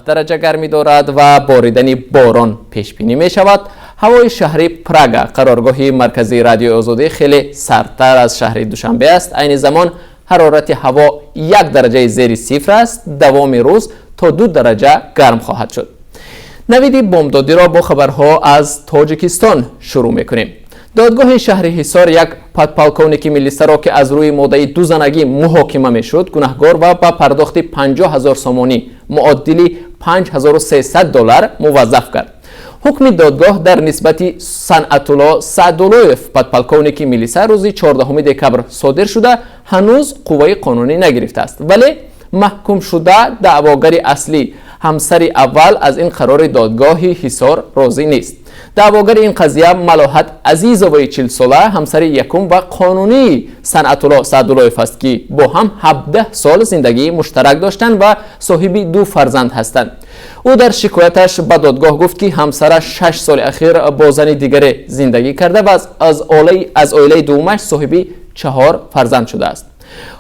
درجه گرمی دارد و باریدن باران پیش بینی می شود. هوای شهری پراگا قرارگاه مرکزی رادیو آزادی خیلی سردتر از شهر دوشنبه است. عین زمان حرارت هوا 1 درجه زیر صفر است. دوام روز تا 2 درجه گرم خواهد شد. نوید بامدادی را با خبرها از تاجیکستان شروع میکنیم. دادگاه شهر حصار یک پادپالکونیکی میلیسا را که از روی مادهی 2 زنگی محاکمه میشد گناهگار و با پرداخت 50,000 سومانی معادل $5,300 موظف کرد. حکم دادگاه در نسبت صنعت‌الله سعدالله‌یف پادپالکونیکی میلیسا روز 14 دکبر صادر شده هنوز قوه قانونی نگرفته است، ولی محکوم شده دعواگر اصلی همسر اول از این قرار دادگاه حصار راضی نیست. دعواگر این قضیه ملاحت عزیزوی 40 ساله همسر یکم و قانونی صنعت‌الله سعدالله‌یف است که با هم 17 سال زندگی مشترک داشتند و صاحب 2 فرزند هستند. او در شکایتش به دادگاه گفت که همسرش 6 سال اخیر با زن دیگر زندگی کرده و از عائله دومش صاحب 4 فرزند شده است.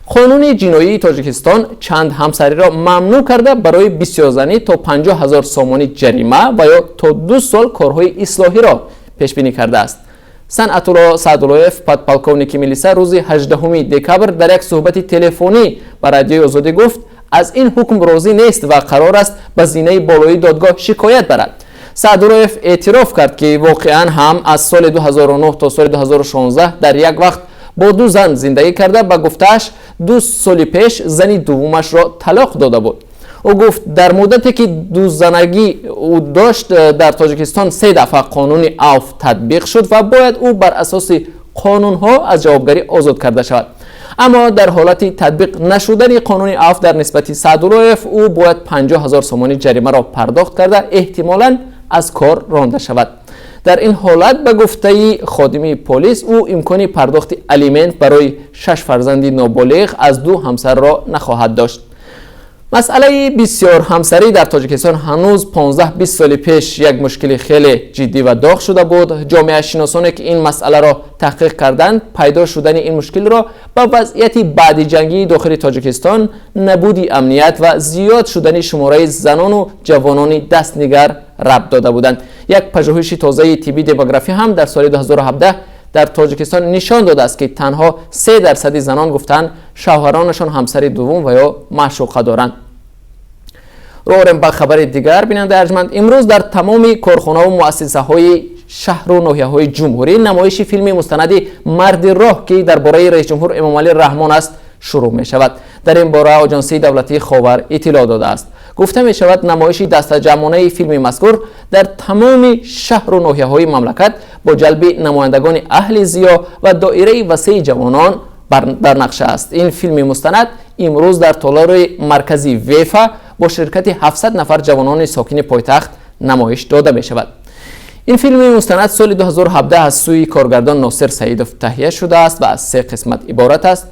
قانون جنایی تاجیکستان چند همسری را ممنوع کرده برای بسیار زنی تا 50,000 سومانی جریمه و یا تا 2 سال کارهای اصلاحی را پیش بینی کرده است. صنعت‌الله سعدالله‌یف پادپالکونیکی میلیسا روز 18 دکبر در یک صحبت تلفنی با رادیوی آزادی گفت از این حکم راضی نیست و قرار است به زینه بالایی دادگاه شکایت برد. سعدالله‌یف اعتراف کرد که واقعا هم از سال 2009 تا سال 2016 در یک وقت با 2 زن زندگی کرده. با گفتهش 2 سال پیش زن دومش را طلاق داده بود. او گفت در مدتی که 2 زنگی او داشت در تاجیکستان 3 دفعه قانون عفو تطبیق شد و باید او بر اساس قانون ها از جوابگری آزاد کرده شود. اما در حالت تطبیق نشدن قانون عفو در نسبت سعدالله‌یف او باید 50,000 سومانی جریمه را پرداخت کرده احتمالاً از کار رانده شود. در این حالت به گفته خادم پلیس او امکان پرداخت الیمنت برای 6 فرزند نابالغ از 2 همسر را نخواهد داشت. مسئله بسیار همسری در تاجیکستان هنوز 15-20 سال پیش یک مشکل خیلی جدی و داغ شده بود. جامعه شناسانی که این مسئله را تحقیق کردند پیدا شدن این مشکل را با وضعیت بعد جنگی داخل تاجیکستان، نبود امنیت و زیاد شدن شماره زنان و جوانان دستنگر ربط داده بودند. یک پژوهش تازه طبی دموگرافی هم در سال 2017 در تاجیکستان نشان داده است که تنها 3% زنان گفتند شوهرانشان همسر دوم و یا معشوقه دارند. رویم به خبر دیگر بیننده ارجمند. امروز در تمام کارخانه و مؤسسه های شهر و ناحیه های جمهوری نمایش فیلم مستند مرد راه که درباره رئیس جمهور امامعلی رحمان است شروع می شود. در این باره آژانس دولتی خاور اطلاع داده است. گفته می شود نمایش دست جمعانه فیلم مذکور در تمام شهر و ناحیه های مملکت با جلب نمایندگان اهل ضیا و دایره وسیع جوانان در نقشه است. این فیلم مستند امروز در تالار مرکزی ویفا با شرکت 700 نفر جوانان ساکن پایتخت نمایش داده می شود. این فیلم مستند سال 2017 از سوی کارگردان ناصر سعیدов تهیه شده است و از 3 قسمت عبارت است.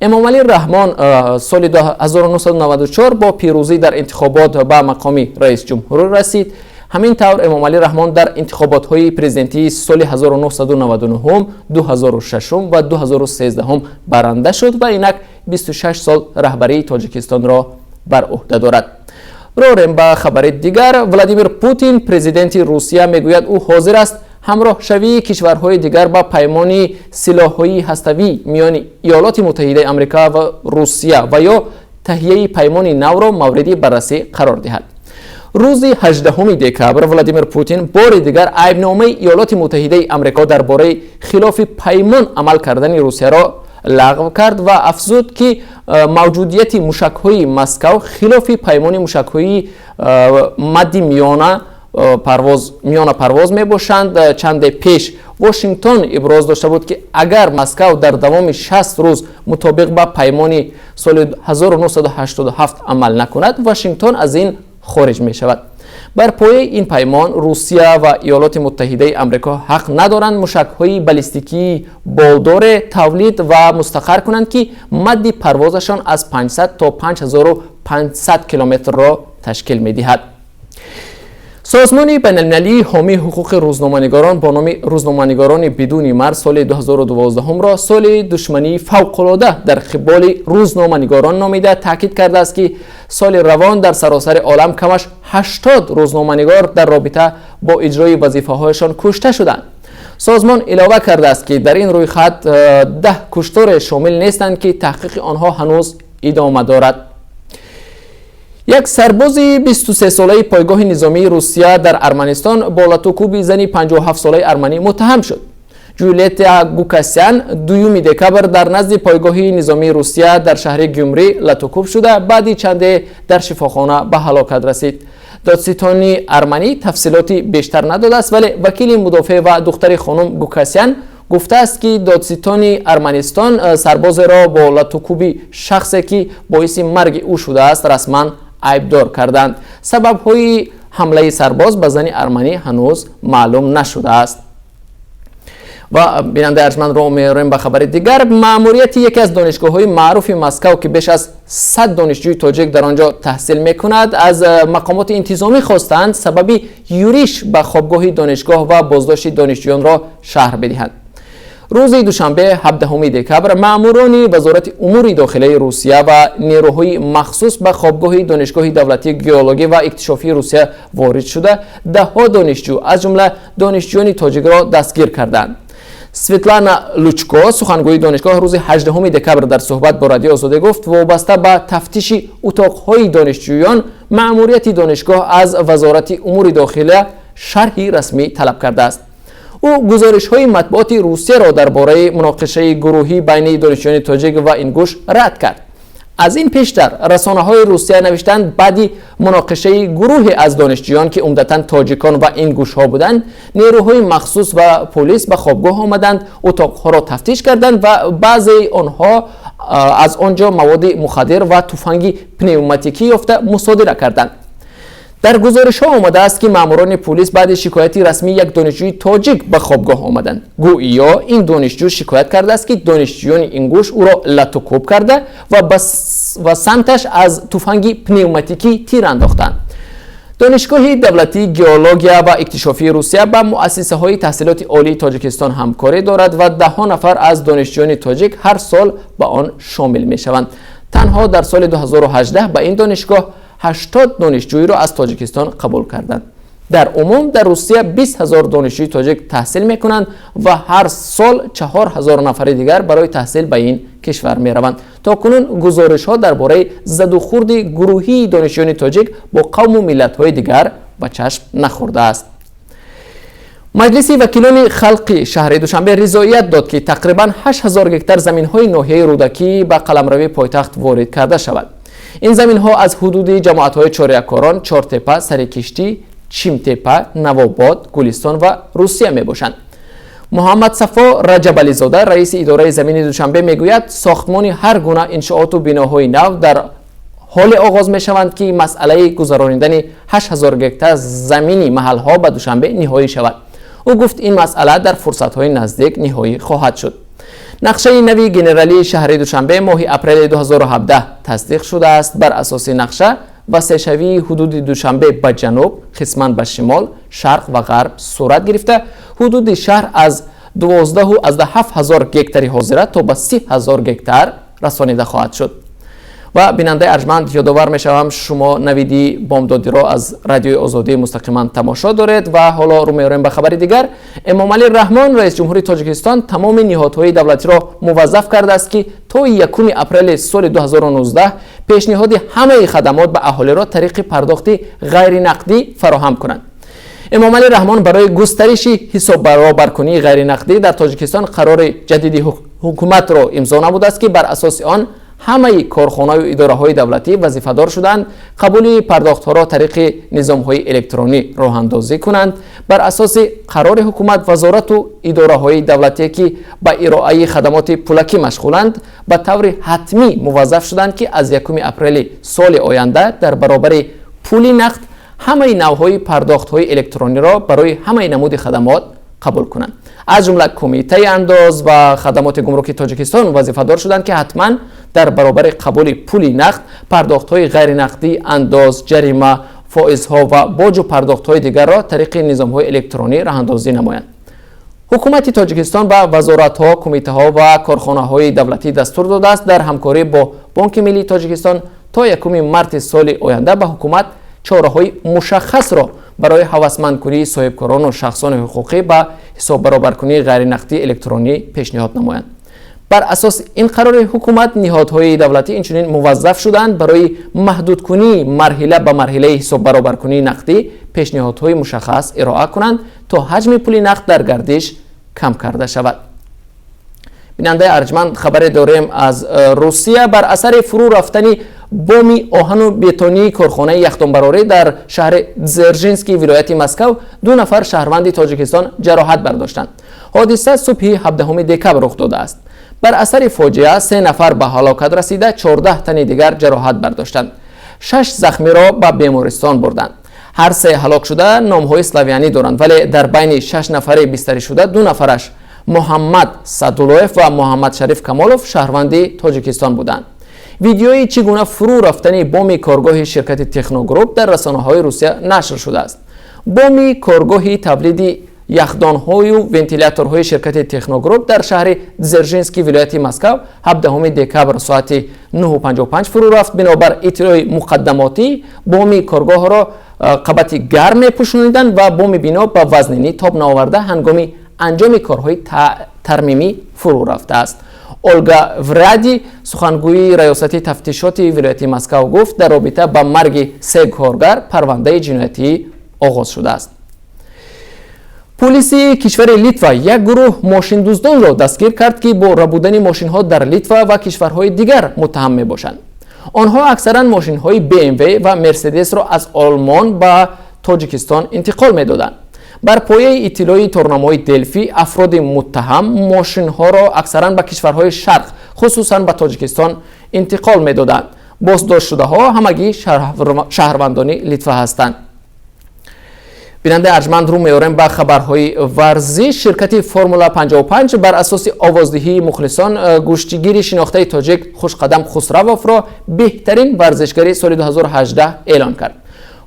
امامعلی رحمان سال 1994 با پیروزی در انتخابات به مقام رئیس جمهور رسید. همین طور امامعلی رحمان در انتخابات های پرزیدنتی سال 1999، 2006 و 2013 برنده شد و اینک 26 سال رهبری تاجیکستان را بر عهده دارد. رویم به خبر دیگر. ولادیمیر پوتین پرزیدنت روسیه میگوید او حاضر است همراه شوی کشورهای دیگر با پیمان سلاح‌های هسته‌ای میان ایالات متحده آمریکا و روسیه و یا تهیه پیمان نو را مورد بررسی قرار دهد. روز 18 دکبر ولادیمیر پوتین بار دیگر عیبنامه ایالات متحده آمریکا درباره خلاف پیمان عمل کردن روسیه را لغو کرد و افزود که موجودیت موشک‌های مسکو خلاف پیمان موشک‌های مد میانه پرواز می باشند. چند پیش واشنگتن ابراز داشته بود که اگر مسکو در دوام 60 روز مطابق با پیمان سال 1987 عمل نکند واشنگتن از این خارج می شود. بر پایه این پیمان روسیه و ایالات متحده آمریکا حق ندارند موشک‌های بالستیکی بالدار تولید و مستقر کنند که مد پروازشان از 500 تا 5500 کیلومتر را تشکیل می دهد. سازمان بین‌المللی حامی حقوق روزنامه‌نگاران با نام روزنامه‌نگاران بدون مرز سال 2012 را سال دشمنی فوق‌العاده در قبال روزنامه‌نگاران نامیده تاکید کرده است که سال روان در سراسر عالم کمش 80 روزنامه‌نگار در رابطه با اجرای وظیفه‌هایشان کشته شدند. سازمان علاوه کرده است که در این رویخط 10 کشتار شامل نیستند که تحقیق آنها هنوز ادامه دارد. یک سرباز 23 ساله پایگاه نظامی روسیه در ارمنستان با لطوکوب زنی 57 ساله ارمنی متهم شد. جولیتا گوکاسیان دوم دکبر در نزد پایگاه نظامی روسیه در شهر گیومری لطوکوب شده بعدی چند در شفاخانه به هلاکت رسید. دادستانی ارمنی تفصیلاتی بیشتر نداده است، ولی وکیل مدافع و دختر خانم گوکاسیان گفته است که دادستانی ارمنستان سرباز را با لطوکوبی شخصی که باعث مرگ او شده است رسما عیبدار کردند. سبب‌های حمله سرباز به زن ارمنی هنوز معلوم نشده است. و بیننده ارجمند را می‌آوریم به خبر دیگر. مأموریت یکی از دانشگاه‌های معروف مسکو که بیش از 100 دانشجوی تاجیک در آنجا تحصیل می‌کند از مقامات انتظامی خواستند سبب یوریش به خوابگاه دانشگاه و بازداشت دانشجویان را شرح بدهند. روز دوشنبه 17 دکبر ماموران وزارت امور داخلی روسیه و نیروهای مخصوص به خوابگاه دانشگاه دولتی گئولوژی و اکتشافی روسیه وارد شده ده‌ها دانشجو از جمله دانشجویان تاجیک را دستگیر کردند. سویتلانا لوچکو سخنگوی دانشگاه روز 18 دکبر در صحبت با رادیو آزادی گفت وابسته به تفتیش اتاق‌های دانشجویان مأموریت دانشگاه از وزارت امور داخلی شرحی رسمی طلب کرده است. او گزارش‌های مطبوعات روسیه را درباره مناقشه گروهی بین دانشجویان تاجیک و اینگوش رد کرد. از این پیشتر رسانه‌های روسیه نوشتند بعدی مناقشه گروهی از دانشجویان که عمدتاً تاجیکان و اینگوش‌ها بودند، نیروهای مخصوص و پلیس به خوابگاه آمدند، اتاق‌ها را تفتیش کردند و بعضی آنها از آنجا مواد مخدر و تفنگ پنوماتیکی یافته مصادره کردند. در گزارش‌ها آمده است که ماموران پلیس بعد شکایتی رسمی یک دانشجوی تاجیک به خوابگاه آمدند. گویا این دانشجو شکایت کرده است که دانشجویان اینگوش او را لطوکوب کرده و سمتش از تفنگ پنوماتیکی تیر انداختند. دانشگاه دولتی گئولوژی و اکتشافی روسیه با مؤسسه‌های تحصیلات عالی تاجیکستان همکاری دارد و 10 نفر از دانشجویان تاجیک هر سال به آن شامل می‌شوند. تنها در سال 2018 به این دانشگاه 80 دانشجویی را از تاجیکستان قبول کردند. در عموم در روسیه 20,000 دانشجوی تاجیک تحصیل میکنند و هر سال 4,000 نفر دیگر برای تحصیل به این کشور میروند. تاکنون گزارش ها درباره زد و خورد گروهی دانشجویان تاجیک با قوم و ملت های دیگر به چشم نخورده است. مجلس وکیلان خلق شهر دوشنبه رضایت داد که تقریباً 8,000 هکتار زمین های ناحیه رودکی به قلمروی پایتخت وارد کرده شود. این زمین ها از حدود جماعت های چاره‌کاران، چهارتپه، سرکشتی، چیمتپه، نواباد، گلستان و روسیه می باشند. محمد صفا رجب علی زاده رئیس اداره زمین دوشنبه میگوید ساختمان هر گونه انشاءات و بناهای نو در حال آغاز می شوند که مسئله گذراندن 8,000 هکتار زمینی محل ها به دوشنبه نهایی شود. او گفت این مسئله در فرصت های نزدیک نهایی خواهد شد. نقشه نوی گنرالی شهر دوشنبه ماه اپریل 2017 تصدیق شده است. بر اساس نقشه وسع‌شوی حدود دوشنبه به جنوب، قسماً به شمال، شرق و غرب صورت گرفته. حدود شهر از 12,000 هکتار حاضره تا به 30,000 هکتار رسانیده خواهد شد. و بیننده ارجمند یادآور می‌شوم شما نویدی بامدادی را از رادیوی آزادی مستقیما تماشا دارید و حالا رو می‌آوریم به خبر دیگر. امام علی رحمان رئیس جمهوری تاجیکستان تمام نهادهای دولتی را موظف کرده است که تا 1 اپریل سال 2019 پیشنهاد همه خدمات به اهالی را طریق پرداخت غیر نقدی فراهم کنند. امام علی رحمان برای گسترش حساب برابرکنی غیر نقدی در تاجیکستان قرار جدید حکومت را امضا نموده است که بر اساس آن همه کارخانه‌های و اداره‌های دولتی وظیفه‌دار شدند قبول پرداخت‌ها را طریق نظام‌های الکترونی راه اندازی کنند. بر اساس قرار حکومت وزارت و اداره‌های دولتی که به ارائه خدمات پولکی مشغولند به طور حتمی موظف شدند که از 1 اپریل سال آینده در برابر پول نقد همه نوع‌های پرداخت‌های الکترونی را برای همه نمود خدمات قبول کنند. از جمله کمیته انداز و خدمات گمرکی تاجیکستان وظیفه‌دار شدند که حتما در برابر قبول پول نقد، پرداخت‌های غیر نقدی، انداز، جریمه фоизҳо ва боҷу пардохтҳои дигарро тариқи низомҳои электронӣ раҳандозӣ намоянд. ҳукумати тоҷикистон ба вазоратҳо, кумитаҳо ва корхонаҳои давлатӣ дастур додааст дар ҳамкорӣ бо Бонки Миллии Тоҷикистон то 1 марти соли оянда ба ҳукумат чораҳои мушаххасро барои ҳавасмандкунии соҳибкорону шахсони ҳуқуқӣ ба ҳисоббаробаркунии ғайринақдии электронӣ пешниҳод намоянд. бар асоси ин қарори ҳукумат ниҳодҳои давлатӣ инчунин муваззаф шуданд барои маҳдудкунии марҳила ба марҳилаи ҳисоббаробаркунии нақдӣ пешниҳодҳои мушаххас ироа кунанд то ҳаҷми пули нақд дар гардиш кам карда шавад. бинандаи арҷманд хабаре дорем аз Русия. Бар асари фурӯ рафтани боми оҳану бетонии корхонаи яхдонбарорӣ дар шаҳри Дзержинский вилояти Москав 2 нафар шаҳрванди Тоҷикистон ҷароҳат бардоштанд. ҳодиса субҳи 17 декабр рух додааст. бар асари фоҷиа 3 нафар ба ҳалокат расида, 14 тани дигар ҷароҳат бардоштанд. 6 захмиро ба бемористон бурданд. ҳар се ҳалок шуда номҳои славянӣ доранд, вале дар байни 6 нафари бистаришуда 2 нафараш Муҳаммад Садулоев ва Муҳаммад Шариф Камолов шаҳрванди Тоҷикистон буданд. видеои чӣ гуна фурӯ рафтани боми коргоҳи ширкати Техногрупп дар расонаҳои Русия нашр шудааст. боми коргоҳи тавлиди яхдонҳою вентиляторҳои ширкати Техногрупп дар шаҳри Дзержинский вилояти Москав 17 декабр соати 9:55 фурӯ рафт. бинобар иттилои муқаддамотӣ боми коргоҳро қабати гарм мепӯшониданд ва боми бино ба вазнинӣ тоб наоварда ҳангоми анҷоми корҳои тармимӣ фурӯ рафтааст. Олга Вради, сухангӯи раёсати тафтишоти вилояти Москав, гуфт дар робита ба марги 3 коргар парвандаи ҷиноятӣ оғоз шудааст. Полиси кишвари Литва як гурӯҳ мошиндуздонро дастгир кард, ки бо рабудани мошинҳо дар Литва ва кишварҳои дигар муттаҳам мебошанд. онҳо аксаран мошинҳои BMW ва Мерседесро аз Олмон ба Тоҷикистон интиқол медоданд. бар пояи иттилои торнамои Делфи, афроди муттаҳам мошинҳоро аксаран ба кишварҳои Шарқ, хусусан ба Тоҷикистон интиқол медоданд. боздоштшудаҳо ҳамагӣ шаҳрвандони Литва ҳастанд. бинандаи арҷманд рӯ меорем ба хабарҳои варзиш. ширкати Формула 55 бар асоси овоздиҳии мухлисон гӯштигири шинохтаи тоҷик Хушқадам Хусравовро беҳтарин варзишгари соли 2018 эълон кард.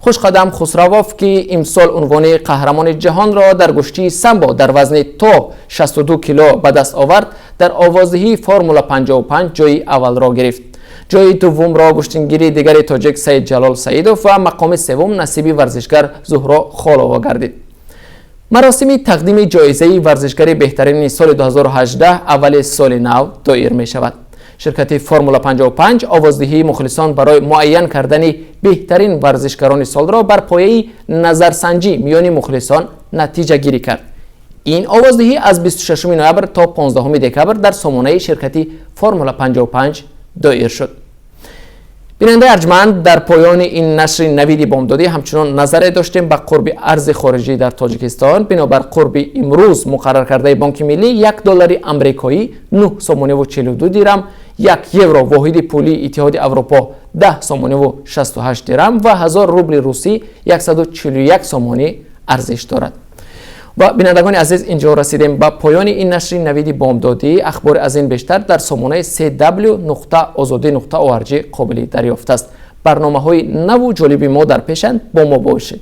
Хушқадам Хусравов, ки имсол унвони қаҳрамони ҷаҳонро дар гӯштии самбо дар вазни то 62 кило ба даст овард, дар овоздиҳии Формула 55 ҷойи аввалро гирифт. ҷойи дуввумро гӯштигири дигари тоҷик Саид Ҷалол Саидов ва мақоми севум насиби варзишгар Зуҳро Холова гардид. маросими тақдими ҷоизаи варзишгари беҳтарини соли 2018 аввали соли нав доир мешавад. ширкати Формула 55 овоздиҳии мухлисон барои муайян кардани беҳтарин варзишгарони солро бар пояи назарсанҷӣ миёни мухлисон натиҷагирӣ кард. ин овоздиҳӣ аз 26 ноябр то 15 декабр дар сомонаи ширкати Формула 55 доир шуд. бинандаи арҷманд, дар поёни ин нашри навиди бомдодӣ ҳамчунон назаре доштем ба қурби арзи хориҷӣ дар Тоҷикистон. бинобар қурби имрӯз муқаррар кардаи Бонки Миллӣ $1 амрикоӣ 9.42 дирам, 1 евро воҳиди пулии Иттиҳоди Аврупо 10.68 дирам ва 1000 рубли русӣ 141 сомонӣ арзиш дорад. ва бинандагони азиз, инҷо расидем ба поёни ин нашри навиди бомдодӣ. ахбори аз ин бештар дар сомонаи cw.ozodi.org қобили дарёфт аст. барномаҳои наву ҷолиби мо дар пешанд. бо мо бошед.